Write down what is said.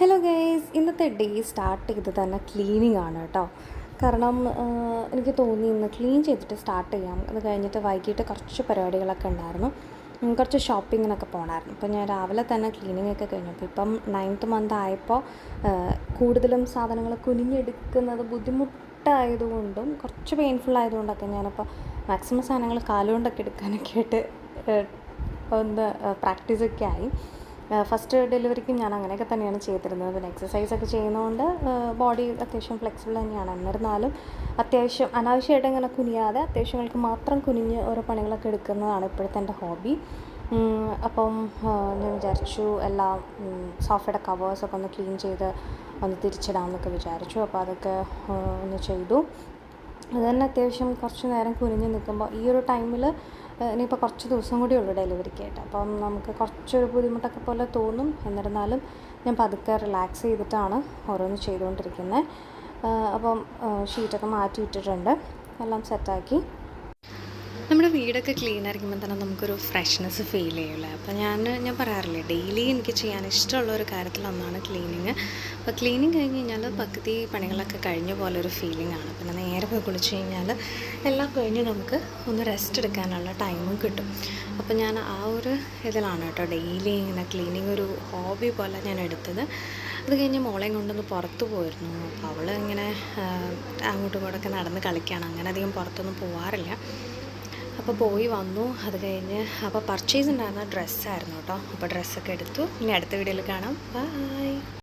Hello guys, ഇന്നത്തെ day start ചെയ്ത് തന്നെ ക്ലീനിങ് ആണ് കേട്ടോ. കാരണം എനിക്ക് തോന്നി ഇന്ന് ക്ലീൻ ചെയ്തിട്ട് സ്റ്റാർട്ട് ചെയ്യാം. അത് കഴിഞ്ഞിട്ട് വൈകിട്ട് കുറച്ച് പരിപാടികളൊക്കെ ഉണ്ടായിരുന്നു. കുറച്ച് ഷോപ്പിങ്ങിനൊക്കെ പോകണമായിരുന്നു. അപ്പോൾ ഞാൻ രാവിലെ തന്നെ ക്ലീനിങ് ഒക്കെ കഴിഞ്ഞപ്പോൾ ഇപ്പം 9th മന്ത് ആയപ്പോൾ കൂടുതലും സാധനങ്ങൾ കുനിഞ്ഞെടുക്കുന്നത് ബുദ്ധിമുട്ടായതുകൊണ്ടും കുറച്ച് പെയിൻഫുൾ ആയതുകൊണ്ടൊക്കെ ഞാനപ്പോൾ മാക്സിമം സാധനങ്ങൾ കാലുകൊണ്ടൊക്കെ എടുക്കാനൊക്കെ ആയിട്ട് ഒന്ന് പ്രാക്ടീസൊക്കെ ആയി. ഫസ്റ്റ് ഡെലിവറിക്കും ഞാൻ അങ്ങനെയൊക്കെ തന്നെയാണ് ചെയ്തിരുന്നത്. പിന്നെ എക്സസൈസൊക്കെ ചെയ്യുന്നതുകൊണ്ട് ബോഡി അത്യാവശ്യം ഫ്ലെക്സിബിൾ തന്നെയാണ്. എന്നിരുന്നാലും അത്യാവശ്യം അനാവശ്യമായിട്ട് ഇങ്ങനെ കുനിയാതെ അത്യാവശ്യങ്ങൾക്ക് മാത്രം കുനിഞ്ഞ് ഓരോ പണികളൊക്കെ എടുക്കുന്നതാണ് ഇപ്പോഴത്തെ എൻ്റെ ഹോബി. അപ്പം ഞാൻ വിചാരിച്ചു എല്ലാം സോഫയുടെ കവേഴ്സൊക്കെ ഒന്ന് ക്ലീൻ ചെയ്ത് ഒന്ന് തിരിച്ചിടാമെന്നൊക്കെ വിചാരിച്ചു. അപ്പോൾ അതൊക്കെ ഒന്ന് ചെയ്തു. അത് തന്നെ അത്യാവശ്യം കുറച്ച് നേരം കുനിഞ്ഞ് നിൽക്കുമ്പോൾ ഈ ഒരു ടൈമിൽ ഇനിയിപ്പോൾ കുറച്ച് ദിവസം കൂടി ഉള്ളൂ ഡെലിവറിക്കായിട്ട്. അപ്പം നമുക്ക് കുറച്ചൊരു ബുദ്ധിമുട്ടൊക്കെ പോലെ തോന്നും. എന്നിരുന്നാലും ഞാൻ പതുക്കെ റിലാക്സ് ചെയ്തിട്ടാണ് ഓരോന്ന് ചെയ്തുകൊണ്ടിരിക്കുന്നത്. അപ്പം ഷീറ്റൊക്കെ മാറ്റിയിട്ടിട്ടുണ്ട്, എല്ലാം സെറ്റാക്കി. നമ്മുടെ വീടൊക്കെ ക്ലീൻ ആയിരിക്കുമ്പോൾ തന്നെ നമുക്കൊരു ഫ്രഷ്നെസ് ഫീൽ ചെയ്യില്ലേ. അപ്പോൾ ഞാൻ പറയാറില്ലേ, ഡെയിലി എനിക്ക് ചെയ്യാൻ ഇഷ്ടമുള്ള ഒരു കാര്യത്തിലൊന്നാണ് ക്ലീനിങ്. അപ്പോൾ ക്ലീനിങ് കഴിഞ്ഞ് കഴിഞ്ഞാൽ പകുതി പണികളൊക്കെ കഴിഞ്ഞ പോലെ ഒരു ഫീലിംഗ് ആണ്. പിന്നെ നേരെ പോയി കുളിച്ച് കഴിഞ്ഞാൽ എല്ലാം കഴിഞ്ഞ് നമുക്ക് ഒന്ന് റെസ്റ്റ് എടുക്കാനുള്ള ടൈമും കിട്ടും. അപ്പോൾ ഞാൻ ആ ഒരു ഇതിലാണ് കേട്ടോ ഡെയിലി ഇങ്ങനെ ക്ലീനിങ് ഒരു ഹോബി പോലെ ഞാൻ എടുത്തത്. അത് കഴിഞ്ഞ് മോളെയും കൊണ്ടൊന്ന് പുറത്ത് പോയിരുന്നു. അപ്പോൾ അവൾ ഇങ്ങനെ അങ്ങോട്ടും ഇങ്ങോട്ടൊക്കെ നടന്ന് കളിക്കുകയാണ്. അങ്ങനെ അധികം പുറത്തൊന്നും പോവാറില്ല. അപ്പോൾ പോയി വന്നു. അത് കഴിഞ്ഞ് അപ്പോൾ പർച്ചേസ് ഉണ്ടായിരുന്ന ഡ്രസ്സായിരുന്നു കേട്ടോ. അപ്പോൾ ഡ്രസ്സൊക്കെ എടുത്തു. ഇനി അടുത്ത വീഡിയോയിൽ കാണാം. ബൈ.